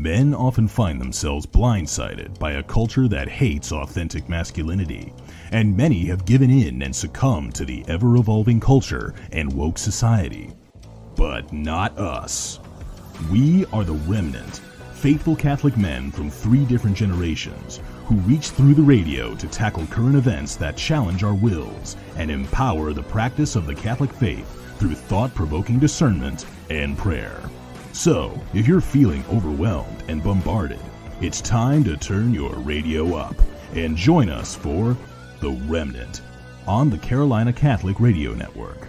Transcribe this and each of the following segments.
Men often find themselves blindsided by a culture that hates authentic masculinity, and many have given in and succumbed to the ever-evolving culture and woke society. But not us. We are the ReMENant, faithful Catholic men from 3 different generations who reach through the radio to tackle current events that challenge our wills and empower the practice of the Catholic faith through thought-provoking discernment and prayer. So, if you're feeling overwhelmed and bombarded, it's time to turn your radio up and join us for The ReMENant on the Carolina Catholic Radio Network.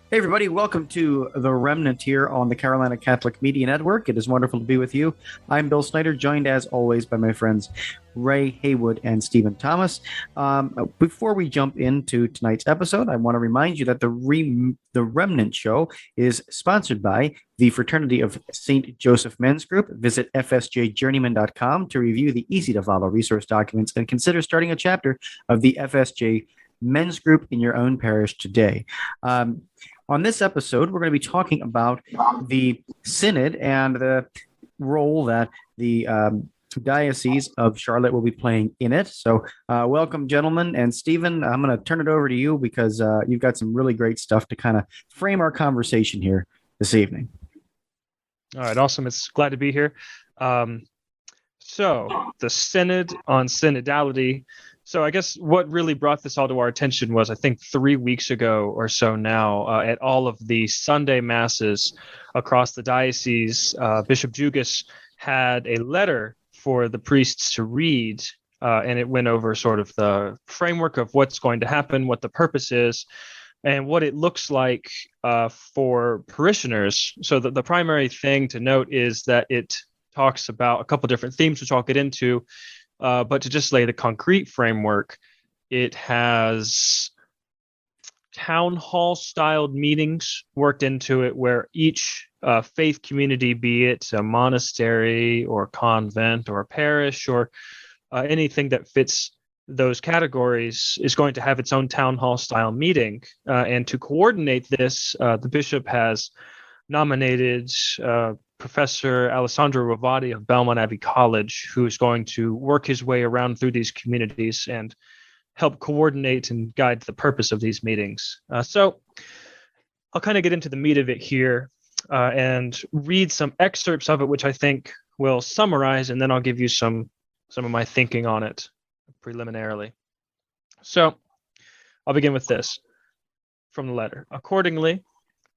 Hey everybody, welcome to The ReMENant here on the Carolina Catholic Media Network. It is wonderful to be with you. I'm Bill Snyder, joined as always by my friends Ray Haywood and Stephen Thomas. Before we jump into tonight's episode, I want to remind you that the ReMENant show is sponsored by the Fraternity of St. Joseph Men's Group. Visit fsjjourneyman.com to review the easy-to-follow resource documents and consider starting a chapter of the FSJ Men's Group in your own parish today. On this episode, we're going to be talking about the Synod and the role that the Diocese of Charlotte will be playing in it. So welcome, gentlemen. And Stephen, I'm going to turn it over to you because you've got some really great stuff to kind of frame our conversation here this evening. All right, awesome. It's glad to be here. So the Synod on synodality. So I guess what really brought this all to our attention was, I think 3 weeks ago or so now, at all of the Sunday masses across the diocese, Bishop Jugas had a letter for the priests to read, and it went over sort of the framework of what's going to happen, what the purpose is, and what it looks like for parishioners. So the primary thing to note is that it talks about a couple different themes, which I'll get into. But to just lay the concrete framework, it has town hall styled meetings worked into it where each faith community, be it a monastery or a convent or a parish or anything that fits those categories, is going to have its own town hall style meeting. And to coordinate this, the bishop has nominated Professor Alessandro Ravati of Belmont Abbey College, who is going to work his way around through these communities and help coordinate and guide the purpose of these meetings. So I'll kind of get into the meat of it here and read some excerpts of it, which I think will summarize, and then I'll give you some of my thinking on it preliminarily. So I'll begin with this from the letter. Accordingly,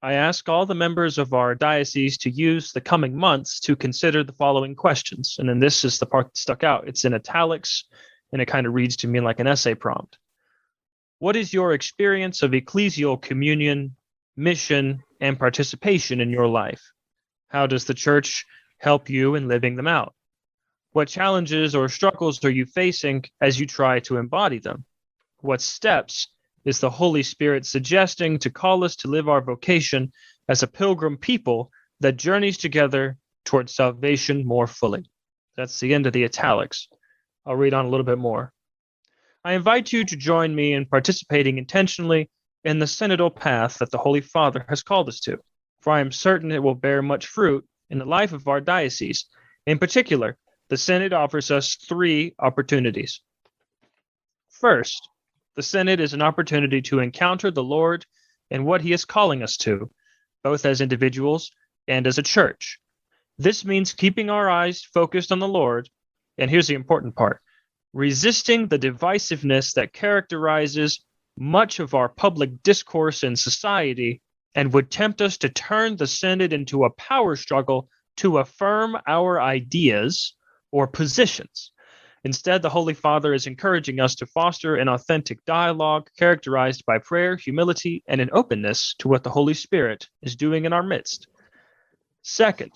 I ask all the members of our diocese to use the coming months to consider the following questions. And then this is the part that stuck out. It's in italics, and it kind of reads to me like an essay prompt. What is your experience of ecclesial communion, mission, and participation in your life? How does the church help you in living them out? What challenges or struggles are you facing as you try to embody them? What steps is the Holy Spirit suggesting to call us to live our vocation as a pilgrim people that journeys together towards salvation more fully? That's the end of the italics. I'll read on a little bit more. I invite you to join me in participating intentionally in the synodal path that the Holy Father has called us to, for I am certain it will bear much fruit in the life of our diocese. In particular, the Synod offers us 3 opportunities. First, the Synod is an opportunity to encounter the Lord and what he is calling us to, both as individuals and as a church. This means keeping our eyes focused on the Lord, and here's the important part, resisting the divisiveness that characterizes much of our public discourse in society and would tempt us to turn the Synod into a power struggle to affirm our ideas or positions. Instead, the Holy Father is encouraging us to foster an authentic dialogue characterized by prayer, humility, and an openness to what the Holy Spirit is doing in our midst. Second,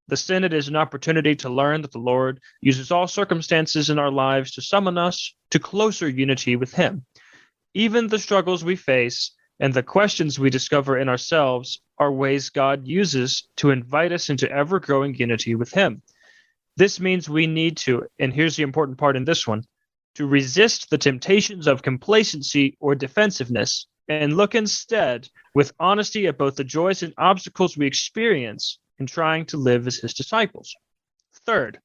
the Synod is an opportunity to learn that the Lord uses all circumstances in our lives to summon us to closer unity with him. Even the struggles we face and the questions we discover in ourselves are ways God uses to invite us into ever-growing unity with him. This means we need to, and here's the important part in this one, to resist the temptations of complacency or defensiveness and look instead with honesty at both the joys and obstacles we experience in trying to live as his disciples. Third,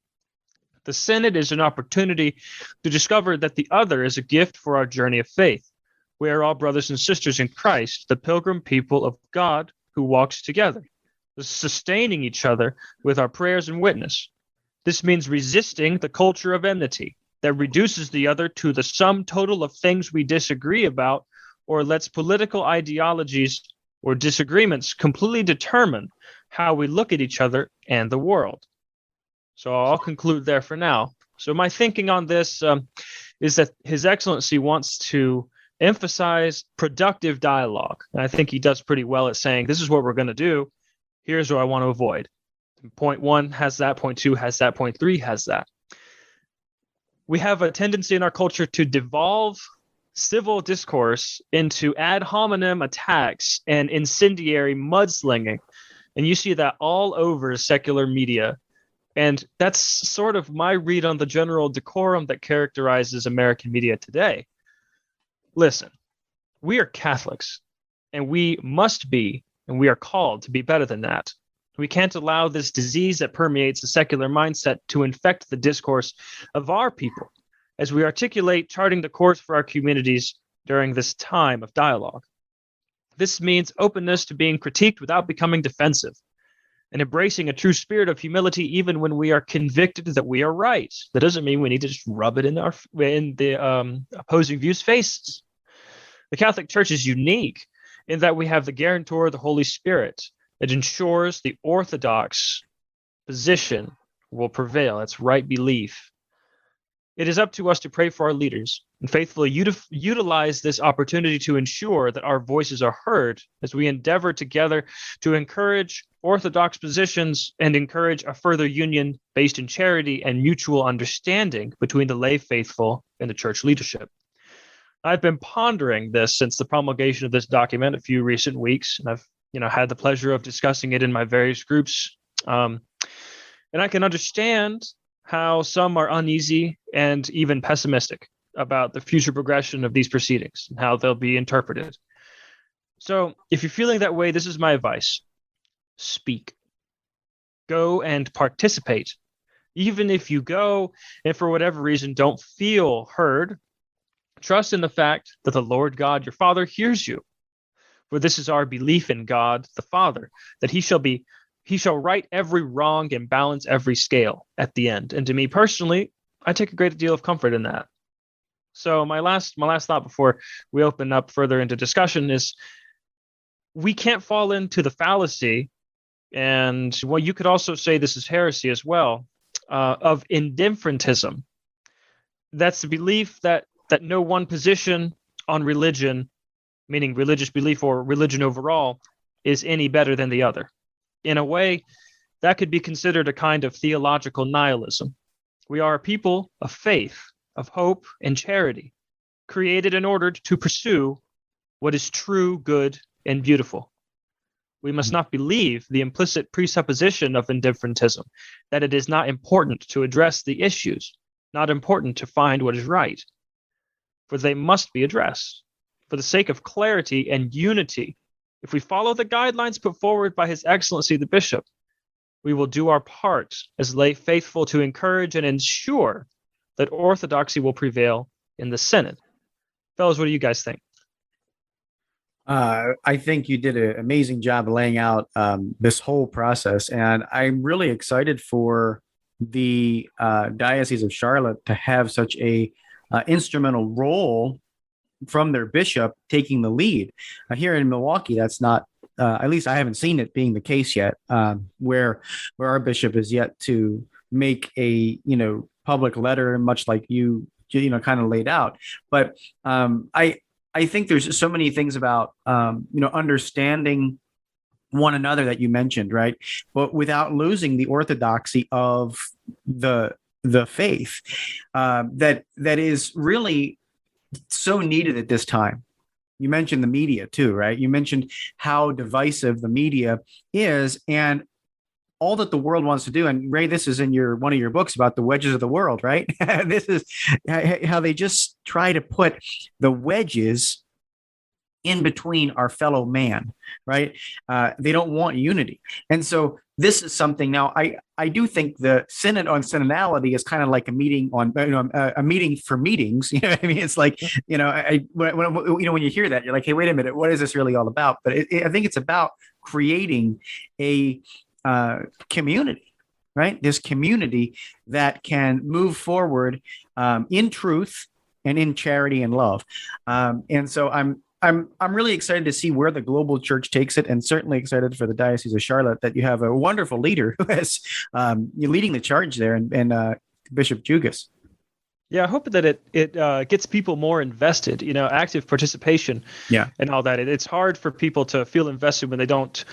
the Synod is an opportunity to discover that the other is a gift for our journey of faith. We are all brothers and sisters in Christ, the pilgrim people of God who walks together, sustaining each other with our prayers and witness. This means resisting the culture of enmity that reduces the other to the sum total of things we disagree about, or lets political ideologies or disagreements completely determine how we look at each other and the world. So I'll conclude there for now. So my thinking on this is that His Excellency wants to emphasize productive dialogue. And I think he does pretty well at saying, this is what we're going to do. Here's what I want to avoid. Point 1 has that. Point 2 has that. Point 3 has that. We have a tendency in our culture to devolve civil discourse into ad hominem attacks and incendiary mudslinging. And you see that all over secular media. And that's sort of my read on the general decorum that characterizes American media today. Listen, we are Catholics, and we must be, and we are called to be better than that. We can't allow this disease that permeates the secular mindset to infect the discourse of our people as we articulate charting the course for our communities during this time of dialogue. This means openness to being critiqued without becoming defensive, and embracing a true spirit of humility even when we are convicted that we are right. That doesn't mean we need to just rub it in the opposing views' faces. The Catholic Church is unique in that we have the guarantor of the Holy Spirit that ensures the orthodox position will prevail. That's right belief. It is up to us to pray for our leaders and faithfully utilize this opportunity to ensure that our voices are heard as we endeavor together to encourage orthodox positions and encourage a further union based in charity and mutual understanding between the lay faithful and the church leadership. I've been pondering this since the promulgation of this document a few recent weeks, and I've had the pleasure of discussing it in my various groups. And I can understand how some are uneasy and even pessimistic about the future progression of these proceedings and how they'll be interpreted. So if you're feeling that way, this is my advice. Speak. Go and participate. Even if you go and for whatever reason don't feel heard, trust in the fact that the Lord God, your Father, hears you. For this is our belief in God, the Father, that He shall right every wrong and balance every scale at the end. And to me personally, I take a great deal of comfort in that. So my last thought before we open up further into discussion is we can't fall into the fallacy, and well, you could also say this is heresy as well, of indifferentism. That's the belief that no one position on religion, meaning religious belief or religion overall, is any better than the other. In a way, that could be considered a kind of theological nihilism. We are a people of faith, of hope, and charity, created in order to pursue what is true, good, and beautiful. We must not believe the implicit presupposition of indifferentism, that it is not important to address the issues, not important to find what is right, for they must be addressed. For the sake of clarity and unity, if we follow the guidelines put forward by His Excellency the Bishop, we will do our part as lay faithful to encourage and ensure that orthodoxy will prevail in the Synod. Fellows, what do you guys think? I think you did an amazing job laying out this whole process, and I'm really excited for the Diocese of Charlotte to have such a instrumental role from their bishop taking the lead. Here in Milwaukee, that's not, at least I haven't seen it being the case yet, where our bishop is yet to make a public letter, much like you kind of laid out. But I think there's so many things about understanding one another that you mentioned, right? But without losing the orthodoxy of the faith, that is really so needed at this time. You mentioned the media too, right? You mentioned how divisive the media is, and all that the world wants to do. And Ray, this is in one of your books about the wedges of the world, right? This is how they just try to put the wedges in between our fellow man, right? They don't want unity. And so this is something now I do think the Synod on Synodality is kind of like a meeting on, a meeting for meetings. You know what I mean? It's like, when you hear that, you're like, hey, wait a minute, what is this really all about? But I think it's about creating a community, right? This community that can move forward in truth and in charity and love. And so I'm really excited to see where the global church takes it, and certainly excited for the Diocese of Charlotte that you have a wonderful leader who is you're leading the charge there, and Bishop Jugas. Yeah, I hope that it gets people more invested, active participation, and all that. It's hard for people to feel invested when they don't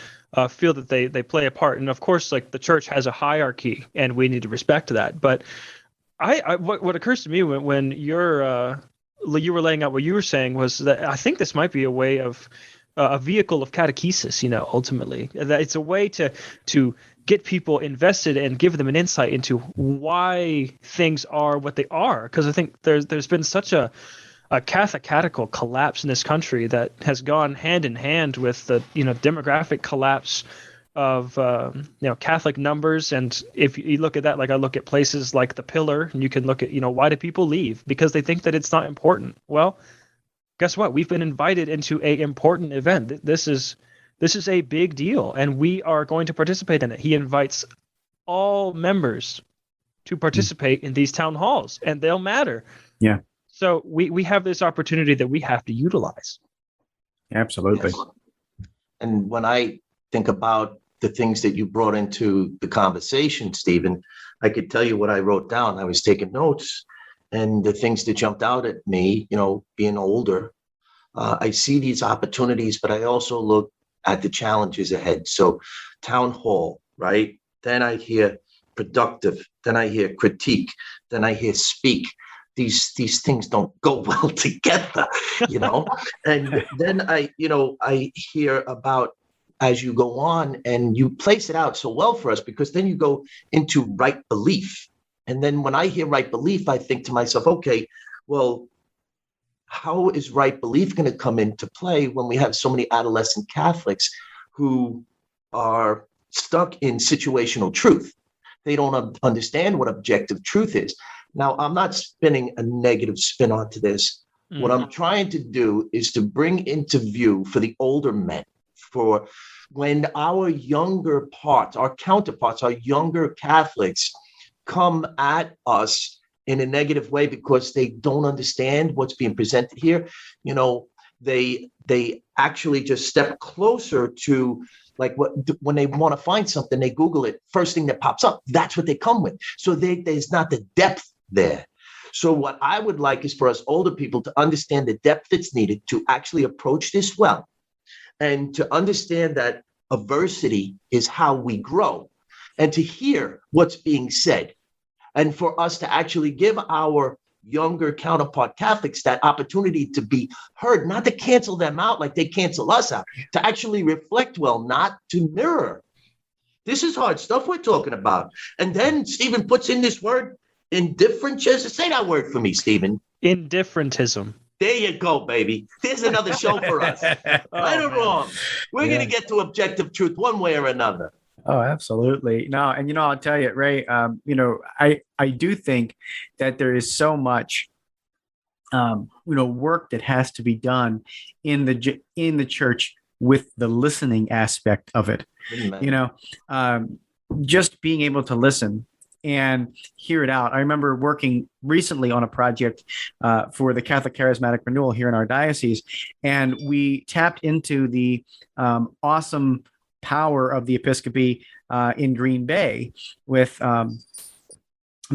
feel that they play a part. And of course, like, the church has a hierarchy, and we need to respect that. But what occurs to me when you were laying out what you were saying was that I think this might be a way of a vehicle of catechesis, ultimately. That it's a way to get people invested and give them an insight into why things are what they are. Because I think there's been such a catechetical collapse in this country that has gone hand in hand with the demographic collapse of Catholic numbers. And if you look at that, like I look at places like the Pillar, and you can look at why do people leave? Because they think that it's not important. Well, guess what? We've been invited into a important event. This is a big deal, and we are going to participate in it. He invites all members to participate in these town halls, and they'll matter. Yeah. So we have this opportunity that we have to utilize. Absolutely. Yes. And when I think about the things that you brought into the conversation, Stephen, I could tell you what I wrote down. I was taking notes, and the things that jumped out at me, being older, I see these opportunities, but I also look at the challenges ahead. So town hall, right? Then I hear productive, then I hear critique, then I hear speak. These things don't go well together, And then I hear about, as you go on, and you place it out so well for us, because then you go into right belief. And then when I hear right belief, I think to myself, okay, well, how is right belief going to come into play when we have so many adolescent Catholics who are stuck in situational truth? They don't understand what objective truth is. Now, I'm not spinning a negative spin onto this. Mm-hmm. What I'm trying to do is to bring into view for the older men, for when our younger parts, our counterparts, our younger Catholics come at us in a negative way because they don't understand what's being presented here. They actually just step closer to, like, when they want to find something, they Google it. First thing that pops up, that's what they come with. So there's not the depth there. So what I would like is for us older people to understand the depth that's needed to actually approach this well, and to understand that adversity is how we grow, and to hear what's being said, and for us to actually give our younger counterpart Catholics that opportunity to be heard, not to cancel them out like they cancel us out, to actually reflect well, not to mirror. This is hard stuff we're talking about. And then Stephen puts in this word, indifferent. Just say that word for me, Stephen. Indifferentism. There you go, baby. There's another show for us. Right or wrong, we're going to get to objective truth one way or another. Oh, absolutely. No, and I'll tell you, Ray, I do think that there is so much work that has to be done in the church with the listening aspect of it. Amen. Just being able to listen and hear it out. I remember working recently on a project for the Catholic Charismatic Renewal here in our diocese, and we tapped into the awesome power of the Episcopacy in Green Bay with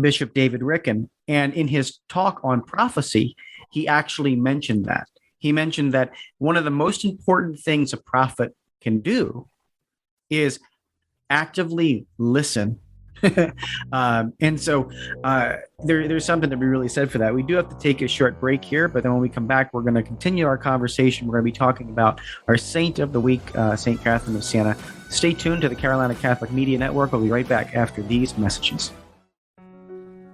Bishop David Ricken. And in his talk on prophecy, he actually mentioned that. He mentioned that one of the most important things a prophet can do is actively listen. And so there's something to be really said for that. We do have to take a short break here, but then when we come back, we're going to continue our conversation. We're going to be talking about our Saint of the Week, St. Catherine of Siena. Stay tuned to the Carolina Catholic Media Network. We'll be right back after these messages.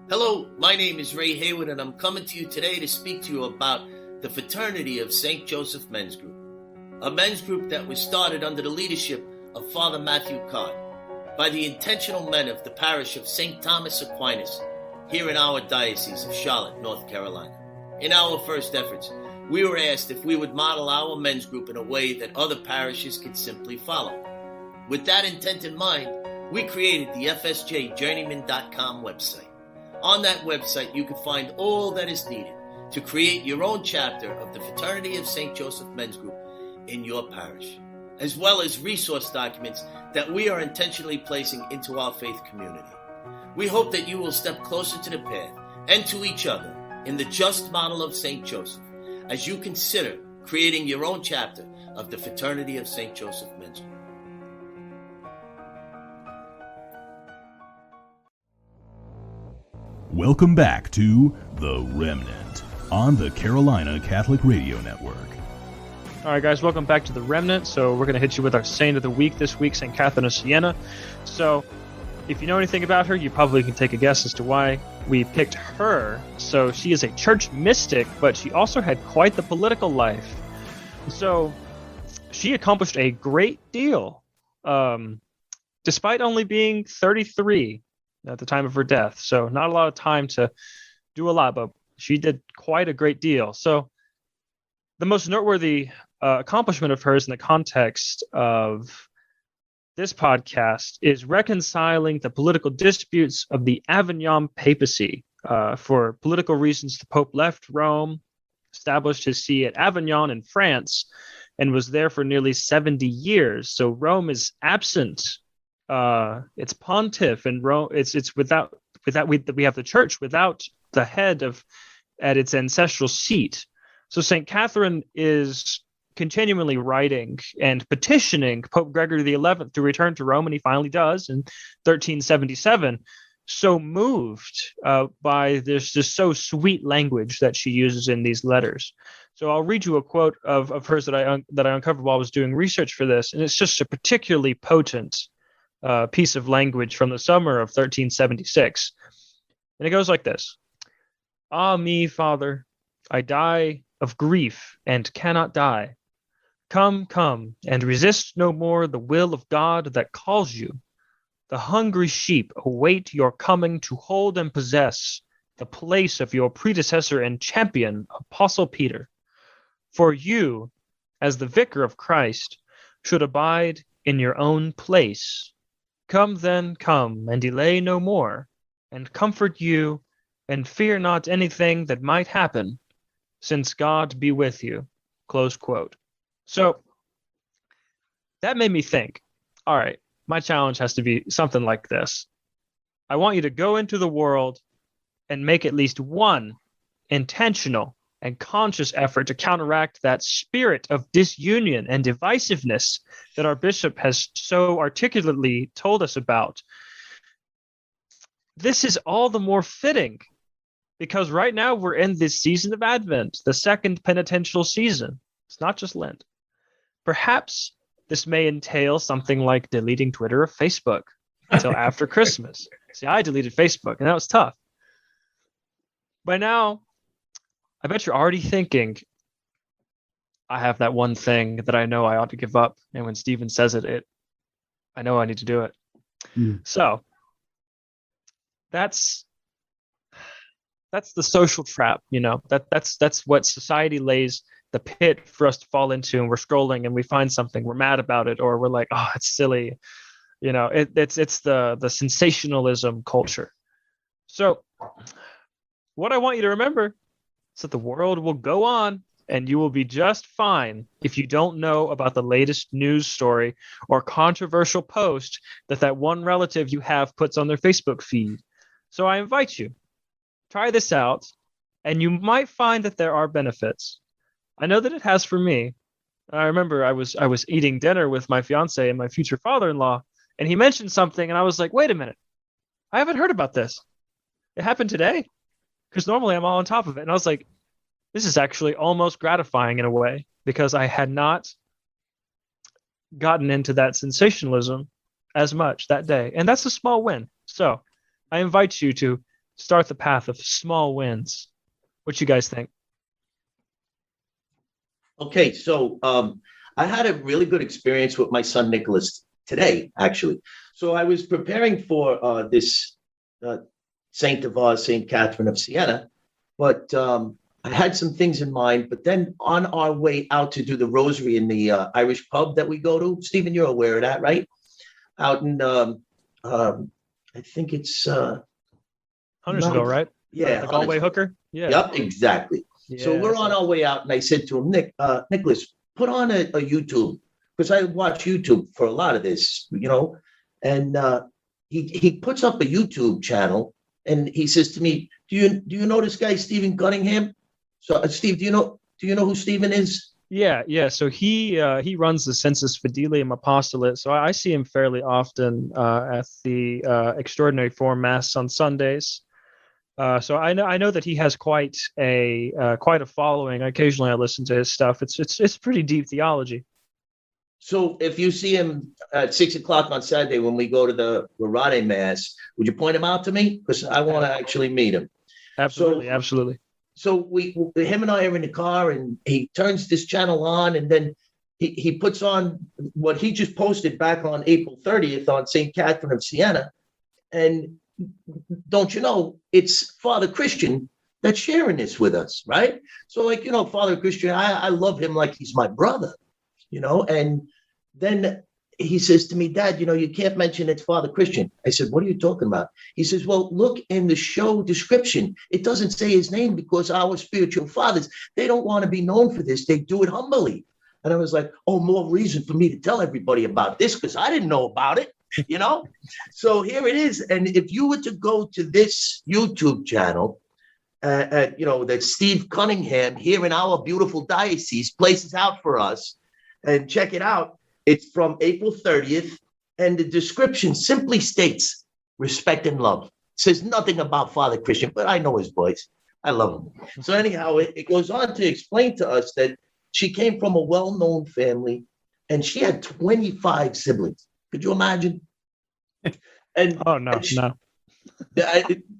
Hello, my name is Ray Haywood, and I'm coming to you today to speak to you about the Fraternity of St. Joseph Men's Group. a men's group that was started under the leadership of Father Matthew Card by the intentional men of the parish of St. Thomas Aquinas here in our Diocese of Charlotte, North Carolina. In our first efforts, we were asked if we would model our men's group in a way that other parishes could simply follow. With that intent in mind, we created the FSJJourneyman.com website. On that website, you can find all that is needed to create your own chapter of the Fraternity of St. Joseph Men's Group in your parish, as well as resource documents that we are intentionally placing into our faith community. We hope that you will step closer to the path and to each other in the just model of St. Joseph as you consider creating your own chapter of the Fraternity of St. Joseph Men's Group. Welcome back to The Remnant on the Carolina Catholic Radio Network. All right, guys, welcome back to The Remnant. So we're going to hit you with our Saint of the Week this week, St. Catherine of Siena. So if you know anything about her, you probably can take a guess as to why we picked her. So she is a church mystic, but she also had quite the political life. So she accomplished a great deal, despite only being 33 at the time of her death. So not a lot of time to do a lot, but she did quite a great deal. So the most noteworthy accomplishment of hers in the context of this podcast is reconciling the political disputes of the Avignon papacy. For political reasons, the Pope left Rome, established his see at Avignon in France, and was there for nearly 70 years. So Rome is absent. It's pontiff, and Rome. It's without we have the church without the head at its ancestral seat. So St. Catherine is continually writing and petitioning Pope Gregory XI to return to Rome, and he finally does in 1377. So moved by this just so sweet language that she uses in these letters. So I'll read you a quote of hers that I uncovered while I was doing research for this, and it's just a particularly potent piece of language from the summer of 1376. And it goes like this. Ah me, Father, I die of grief and cannot die. Come, come, and resist no more the will of God that calls you. The hungry sheep await your coming to hold and possess the place of your predecessor and champion, Apostle Peter. For you, as the vicar of Christ, should abide in your own place. Come then, come, and delay no more, and comfort you, and fear not anything that might happen, since God be with you. Close quote. So that made me think, all right, my challenge has to be something like this. I want you to go into the world and make at least one intentional and conscious effort to counteract that spirit of disunion and divisiveness that our bishop has so articulately told us about. This is all the more fitting because right now we're in this season of Advent, the second penitential season. It's not just Lent. Perhaps this may entail something like deleting Twitter or Facebook until after Christmas. See, I deleted Facebook, and that was tough. By now, I bet you're already thinking, I have that one thing that I know I ought to give up. And when Stephen says it, I know I need to do it. So that's the social trap, you know. That's what society lays the pit for us to fall into, and we're scrolling and we find something, we're mad about it, or we're like, oh, it's silly, you know. It's the sensationalism culture. So what I want you to remember is that the world will go on and you will be just fine if you don't know about the latest news story or controversial post that one relative you have puts on their Facebook feed. So I invite you, try this out, and you might find that there are benefits. I know that it has for me. I remember I was eating dinner with my fiance and my future father-in-law, and he mentioned something, and I was like, wait a minute, I haven't heard about this. It happened today? Because normally I'm all on top of it. And I was like, this is actually almost gratifying in a way, because I had not gotten into that sensationalism as much that day. And that's a small win. So I invite you to start the path of small wins. What you guys think? Okay, so I had a really good experience with my son Nicholas today, actually. So I was preparing for this saint of ours, Saint Catherine of Siena, but I had some things in mind. But then on our way out to do the rosary in the Irish pub that we go to, Stephen, you're aware of that, right? Out in, I think it's Huntersville, right? Yeah, The Galway Huntersville. hooker. Yeah. Yep, exactly. Yeah, So we're on our way out, and I said to him, Nicholas, put on a YouTube, because I watch YouTube for a lot of this, and he puts up a YouTube channel, and he says to me, do you know this guy Stephen Cunningham? So Steve, do you know who Stephen is? Yeah. So he runs the Sensus Fidelium Apostolate. So I see him fairly often at the Extraordinary Form Mass on Sundays. So I know that he has quite a following. Occasionally, I listen to his stuff. It's pretty deep theology. So if you see him at 6:00 on Saturday when we go to the ReMENant Mass, would you point him out to me? Because I want to actually meet him. Absolutely. So him and I are in the car, and he turns this channel on, and then he puts on what he just posted back on April 30th on St. Catherine of Siena. And don't you know, it's Father Christian that's sharing this with us, right? So Father Christian, I love him like he's my brother, and then he says to me, Dad, you can't mention it's Father Christian. I said, what are you talking about? He says, well, look in the show description. It doesn't say his name because our spiritual fathers, they don't want to be known for this. They do it humbly. And I was like, oh, more reason for me to tell everybody about this because I didn't know about it, So here it is. And if you were to go to this YouTube channel, that Steve Cunningham here in our beautiful diocese places out for us, and check it out. It's from April 30th, and the description simply states respect and love. It says nothing about Father Christian, but I know his voice. I love him. So anyhow, it goes on to explain to us that she came from a well-known family, and she had 25 siblings. Could you imagine? And oh, no.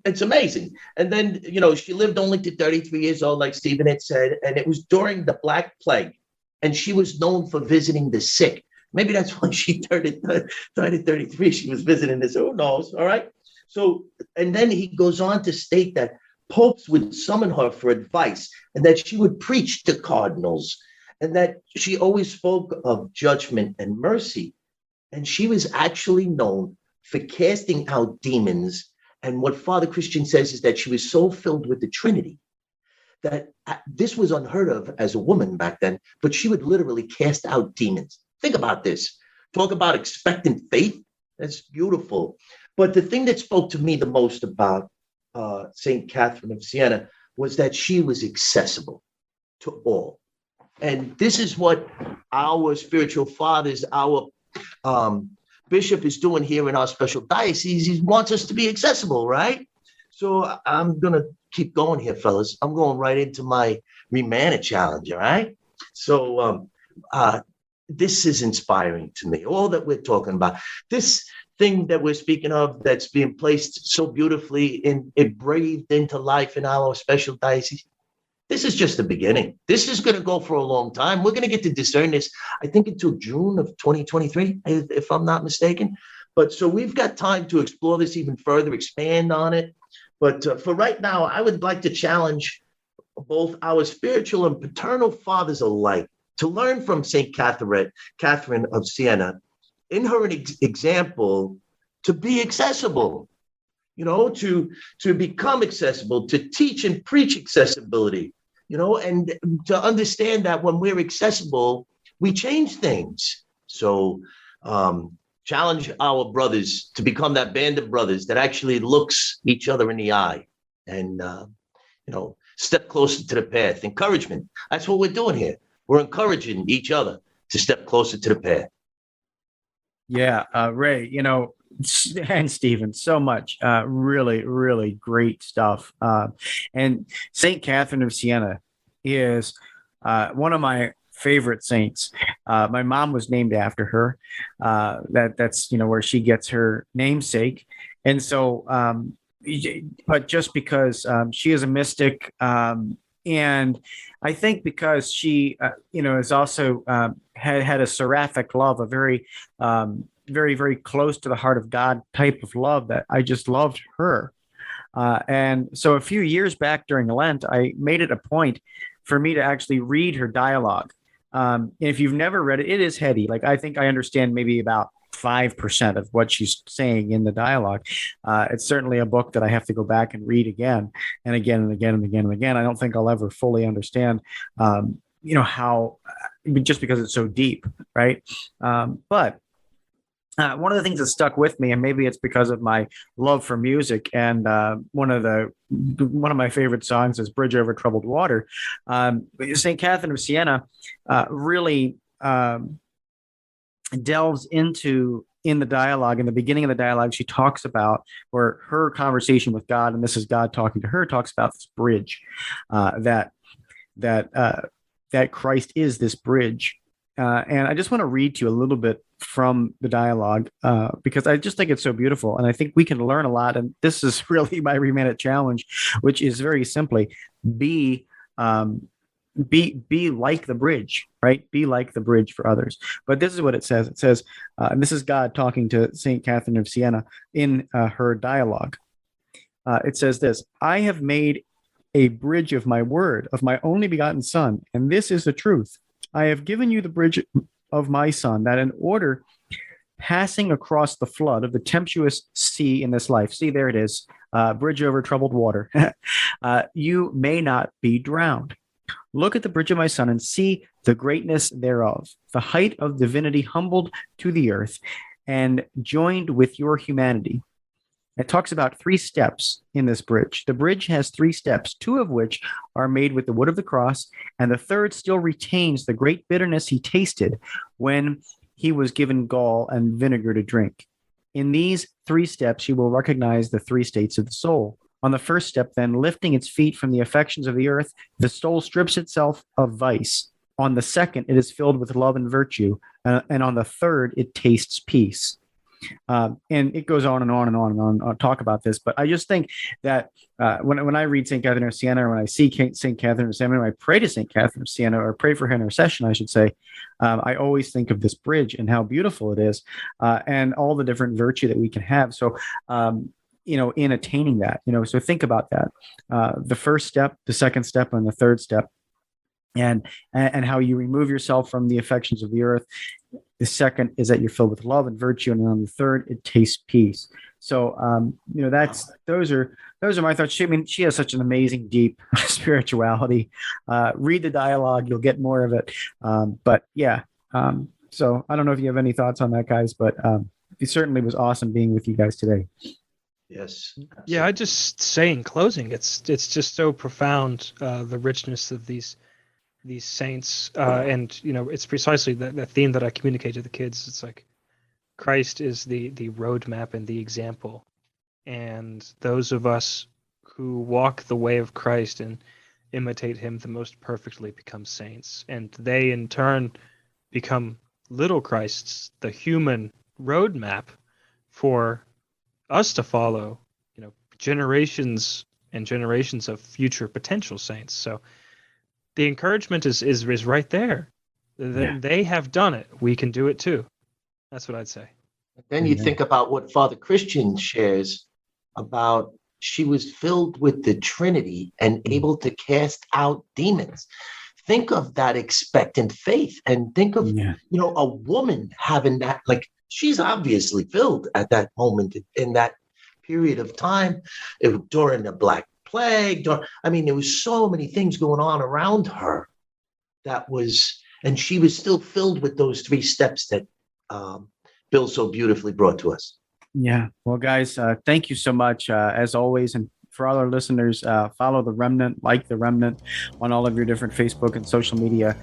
It's amazing. And then, she lived only to 33 years old, like Stephen had said, and it was during the Black Plague, and she was known for visiting the sick. Maybe that's why she died at 33. She was visiting this. Who knows? All right. So, and then he goes on to state that popes would summon her for advice, and that she would preach to cardinals, and that she always spoke of judgment and mercy. And she was actually known for casting out demons. And what Father Christian says is that she was so filled with the Trinity that this was unheard of as a woman back then, but she would literally cast out demons. Think about this. Talk about expectant faith. That's beautiful. But the thing that spoke to me the most about St. Catherine of Siena was that she was accessible to all. And this is what our spiritual fathers, our bishop is doing here in our special diocese. He wants us to be accessible, right? So I'm going to keep going here, fellas. I'm going right into my ReMENant challenge, all right? So this is inspiring to me, all that we're talking about. This thing that we're speaking of that's being placed so beautifully it breathed into life in our special diocese. This is just the beginning. This is going to go for a long time. We're going to get to discern this, I think, until June of 2023, if I'm not mistaken. But so we've got time to explore this even further, expand on it. But for right now, I would like to challenge both our spiritual and paternal fathers alike to learn from St. Catherine of Siena, in her example, to be accessible, to become accessible, to teach and preach accessibility, and to understand that when we're accessible, we change things. So challenge our brothers to become that band of brothers that actually looks each other in the eye and, step closer to the path. Encouragement. That's what we're doing here. We're encouraging each other to step closer to the path. Yeah, Ray, and Stephen, so much, really, really great stuff. And St. Catherine of Siena is one of my favorite saints. My mom was named after her. That's where she gets her namesake. And so, but just because she is a mystic, And I think because she, is also had a seraphic love, a very, very, very close to the heart of God type of love, that I just loved her. And so a few years back during Lent, I made it a point for me to actually read her dialogue. And if you've never read it, it is heady. Like, I think I understand maybe about 5% of what she's saying in the dialogue. It's certainly a book that I have to go back and read again and again and again and again and again. I don't think I'll ever fully understand, how, just because it's so deep, right? But one of the things that stuck with me, and maybe it's because of my love for music, and one of my favorite songs is "Bridge Over Troubled Water." Saint Catherine of Siena really delves into, in the dialogue, in the beginning of the dialogue, she talks about, or her conversation with God, and this is God talking to her, talks about this bridge, that Christ is this bridge. And I just want to read to you a little bit from the dialogue, because I just think it's so beautiful, and I think we can learn a lot. And this is really my ReMENant challenge, which is very simply be like the bridge, right? Be like the bridge for others. But this is what it says. It says, and this is God talking to Saint Catherine of Siena in her dialogue. It says this: "I have made a bridge of my word, of my only begotten Son, and this is the truth. I have given you the bridge of my Son, that in order passing across the flood of the tempestuous sea in this life," see, there it is, bridge over troubled water, "you may not be drowned. Look at the bridge of my Son and see the greatness thereof, the height of divinity humbled to the earth and joined with your humanity." It talks about 3 steps in this bridge. The bridge has 3 steps, 2 of which are made with the wood of the cross, and the third still retains the great bitterness he tasted when he was given gall and vinegar to drink. In these 3 steps, you will recognize the 3 states of the soul. On the first step, then, lifting its feet from the affections of the earth, the soul strips itself of vice. On the second, it is filled with love and virtue. And on the third, it tastes peace. And it goes on and on and on and on. I'll talk about this, but I just think that when I read St. Catherine of Siena, or when I see St. Catherine of Siena, when I pray to St. Catherine of Siena, or pray for her intercession, I should say, I always think of this bridge and how beautiful it is, and all the different virtue that we can have. So, in attaining that, so think about that. The first step, the second step, and the third step, and how you remove yourself from the affections of the earth. The second is that you're filled with love and virtue, and on the third, it tastes peace. So, those are my thoughts. She has such an amazing, deep spirituality. Read the dialogue; you'll get more of it. So I don't know if you have any thoughts on that, guys, but it certainly was awesome being with you guys today. Yes. Absolutely. Yeah, I just say in closing, it's just so profound, the richness of these saints, and it's precisely the theme that I communicate to the kids. It's like Christ is the roadmap and the example, and those of us who walk the way of Christ and imitate him the most perfectly become saints, and they in turn become little Christs, the human roadmap for us to follow, generations and generations of future potential saints. So the encouragement is right there. They have done it. We can do it too. That's what I'd say. Then you think about what Father Christian shares about she was filled with the Trinity and able to cast out demons. Think of that expectant faith, and think of, a woman having that, like, she's obviously filled at that moment in that period of time, during the Black Plague. There was so many things going on around her and she was still filled with those 3 steps that Bill so beautifully brought to us. Yeah. Well, guys, thank you so much, as always. And for all our listeners, follow the ReMENant, like the ReMENant on all of your different Facebook and social media,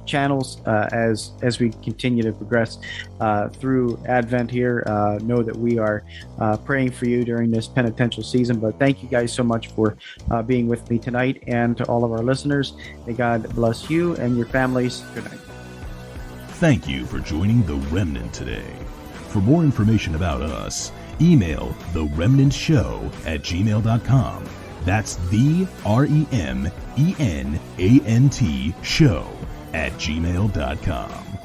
channels, as we continue to progress through Advent here. Know that we are praying for you during this penitential season. But thank you guys so much for being with me tonight, and to all of our listeners, may God bless you and your families. Good night. Thank you for joining the ReMENant today. For more information about us, email theremnantshow@gmail.com That's the ReMenant show at gmail.com.